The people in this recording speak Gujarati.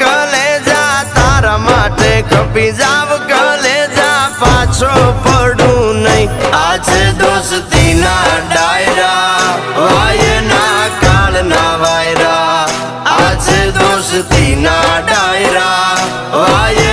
કલેજા તારા માટે ખપી જાવ કલેજા પાછો પડું નહીં આજે દોસ્તીના ડાયરા વાયના કાળના વાયરા આજે દોસ્તીના ડાયરા વાય